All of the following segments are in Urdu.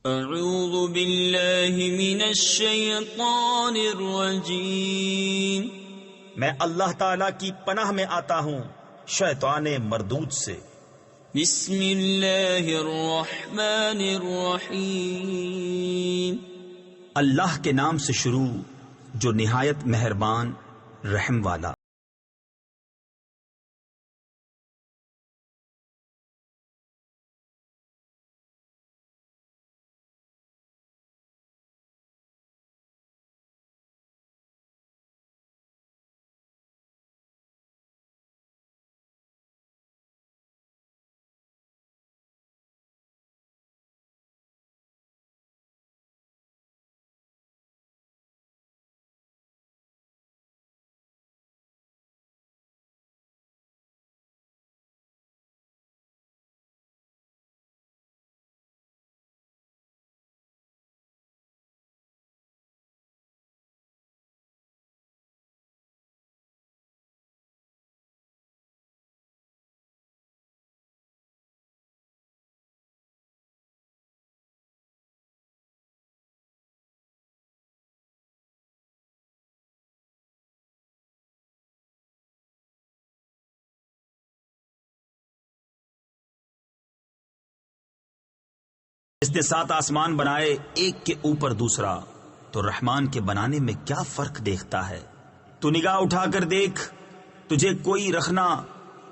اعوذ باللہ من الشیطان الرجیم۔ میں اللہ تعالی کی پناہ میں آتا ہوں شیطان مردود سے۔ بسم اللہ الرحمن الرحیم۔ اللہ کے نام سے شروع جو نہایت مہربان رحم والا۔ اس نے 7 آسمان بنائے ایک کے اوپر دوسرا، تو رحمان کے بنانے میں کیا فرق دیکھتا ہے؟ تو نگاہ اٹھا کر دیکھ، تجھے کوئی رکھنا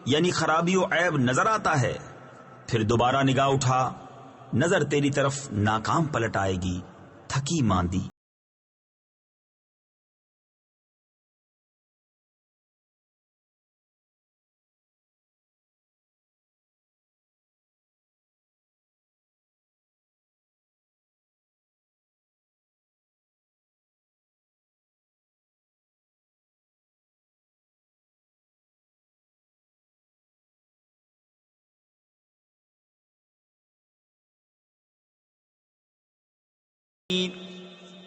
یعنی خرابی و عیب نظر آتا ہے؟ پھر دوبارہ نگاہ اٹھا، نظر تیری طرف ناکام پلٹ آئے گی، تھکی ماندی۔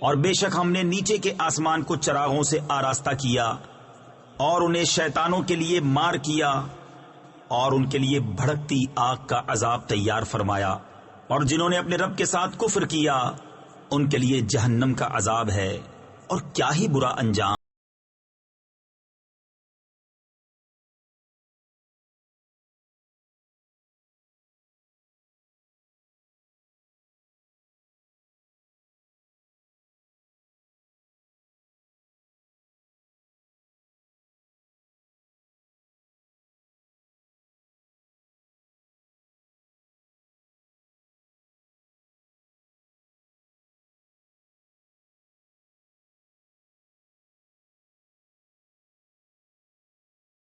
اور بے شک ہم نے نیچے کے آسمان کو چراغوں سے آراستہ کیا اور انہیں شیطانوں کے لیے مار کیا اور ان کے لیے بھڑکتی آگ کا عذاب تیار فرمایا، اور جنہوں نے اپنے رب کے ساتھ کفر کیا ان کے لیے جہنم کا عذاب ہے، اور کیا ہی برا انجام۔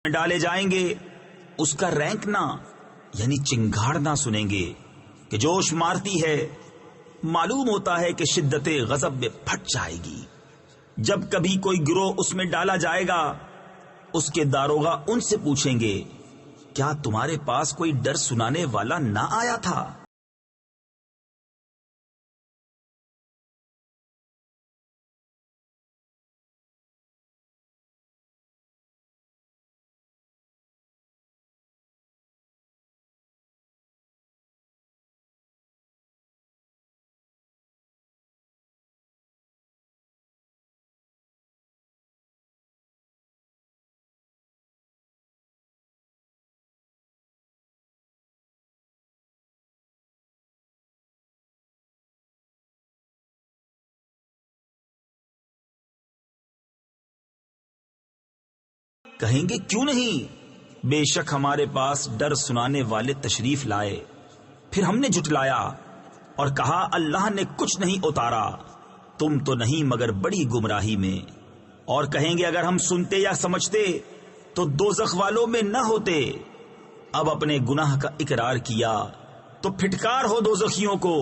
ڈالے جائیں گے اس کا رینکنا یعنی چنگھاڑنا سنیں گے کہ جوش مارتی ہے، معلوم ہوتا ہے کہ شدت غضب میں پھٹ جائے گی۔ جب کبھی کوئی گروہ اس میں ڈالا جائے گا، اس کے داروغہ ان سے پوچھیں گے کیا تمہارے پاس کوئی ڈر سنانے والا نہ آیا تھا؟ کہیں گے کیوں نہیں، بے شک ہمارے پاس ڈر سنانے والے تشریف لائے۔ پھر ہم نے جھٹلایا اور کہا اللہ نے کچھ نہیں اتارا، تم تو نہیں مگر بڑی گمراہی میں۔ اور کہیں گے اگر ہم سنتے یا سمجھتے تو دوزخ والوں میں نہ ہوتے۔ اب اپنے گناہ کا اقرار کیا تو پھٹکار ہو دوزخیوں کو۔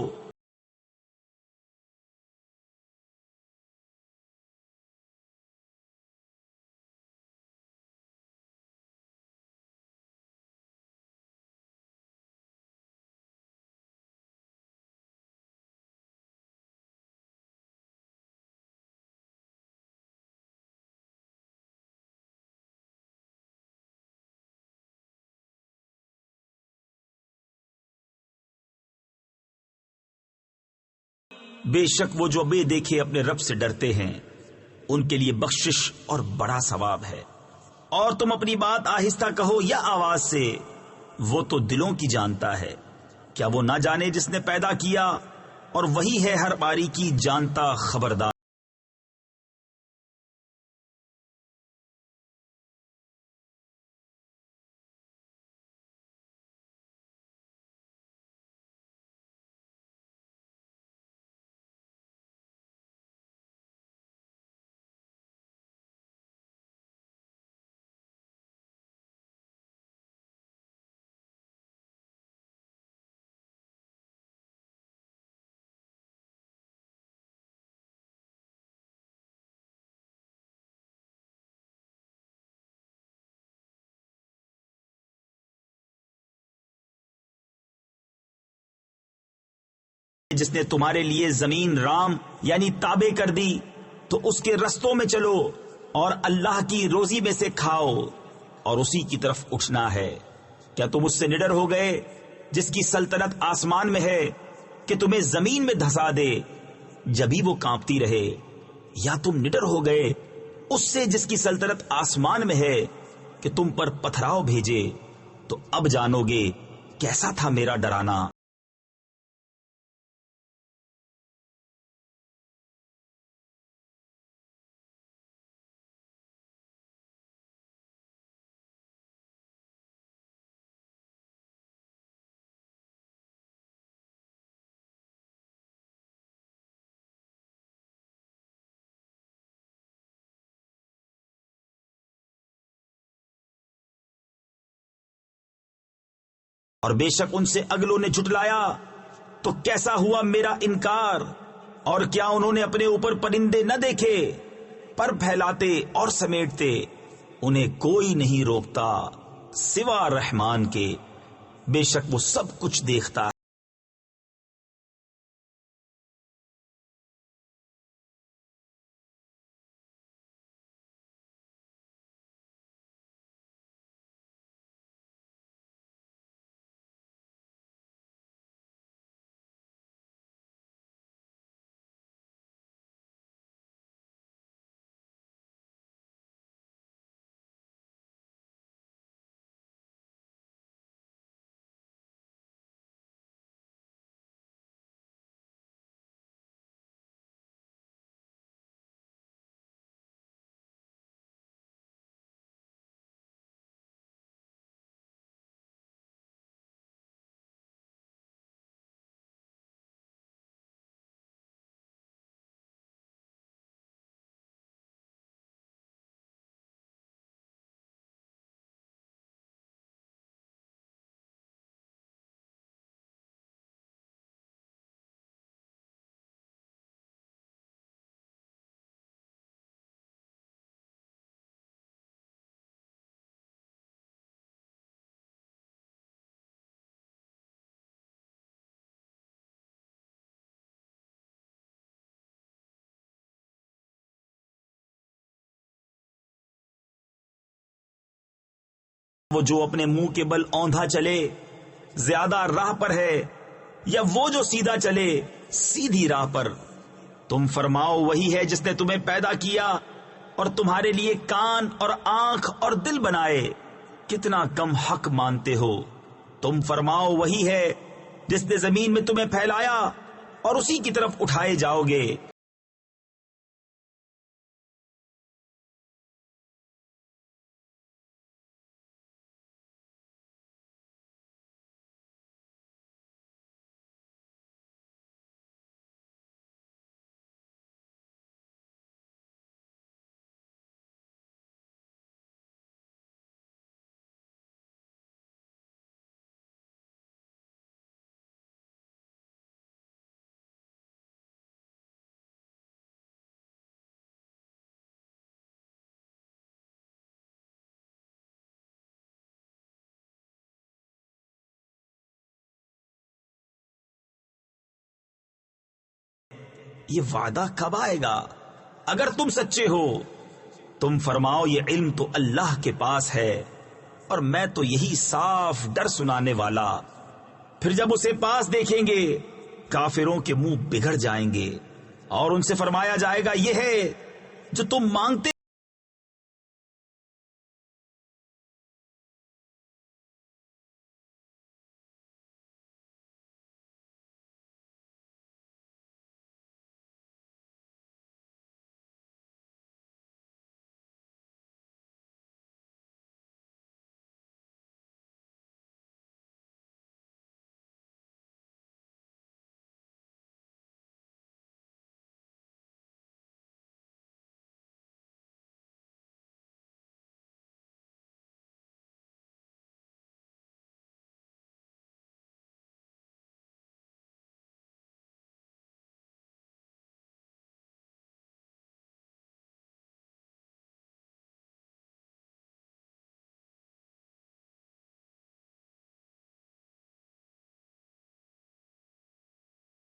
بے شک وہ جو بے دیکھے اپنے رب سے ڈرتے ہیں ان کے لیے بخشش اور بڑا ثواب ہے۔ اور تم اپنی بات آہستہ کہو یا آواز سے، وہ تو دلوں کی جانتا ہے۔ کیا وہ نہ جانے جس نے پیدا کیا، اور وہی ہے ہر باری کی جانتا خبردار۔ جس نے تمہارے لیے زمین رام یعنی تابع کر دی تو اس کے رستوں میں چلو اور اللہ کی روزی میں سے کھاؤ اور اسی کی طرف اٹھنا ہے۔ کیا تم اس سے نڈر ہو گئے جس کی سلطنت آسمان میں ہے کہ تمہیں زمین میں دھسا دے جبھی وہ کانپتی رہے، یا تم نڈر ہو گئے اس سے جس کی سلطنت آسمان میں ہے کہ تم پر پتھراؤ بھیجے؟ تو اب جانو گے کیسا تھا میرا ڈرانا۔ اور بے شک ان سے اگلوں نے جھٹلایا تو کیسا ہوا میرا انکار۔ اور کیا انہوں نے اپنے اوپر پرندے نہ دیکھے، پر پھیلاتے اور سمیٹتے، انہیں کوئی نہیں روکتا سوا رحمان کے، بے شک وہ سب کچھ دیکھتا ہے۔ وہ جو اپنے منہ کے بل اوندھا چلے زیادہ راہ پر ہے، یا وہ جو سیدھا چلے سیدھی راہ پر؟ تم فرماؤ وہی ہے جس نے تمہیں پیدا کیا اور تمہارے لیے کان اور آنکھ اور دل بنائے، کتنا کم حق مانتے ہو۔ تم فرماؤ وہی ہے جس نے زمین میں تمہیں پھیلایا اور اسی کی طرف اٹھائے جاؤ گے۔ یہ وعدہ کب آئے گا اگر تم سچے ہو؟ تم فرماؤ یہ علم تو اللہ کے پاس ہے اور میں تو یہی صاف ڈر سنانے والا۔ پھر جب اسے پاس دیکھیں گے کافروں کے منہ بگڑ جائیں گے اور ان سے فرمایا جائے گا یہ ہے جو تم مانگتے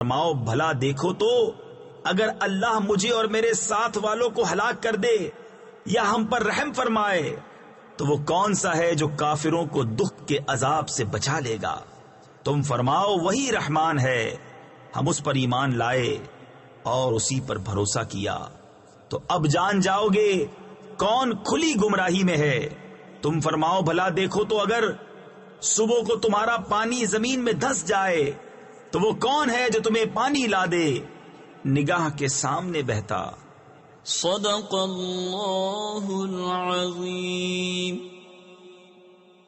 فرماؤ بھلا دیکھو تو اگر اللہ مجھے اور میرے ساتھ والوں کو ہلاک کر دے یا ہم پر رحم فرمائے تو وہ کون سا ہے جو کافروں کو دکھ کے عذاب سے بچا لے گا؟ تم فرماؤ وہی رحمان ہے، ہم اس پر ایمان لائے اور اسی پر بھروسہ کیا تو اب جان جاؤ گے کون کھلی گمراہی میں ہے۔ تم فرماؤ بھلا دیکھو تو اگر صبح کو تمہارا پانی زمین میں دھس جائے تو وہ کون ہے جو تمہیں پانی لا دے نگاہ کے سامنے بہتا؟ صدق اللہ العظیم۔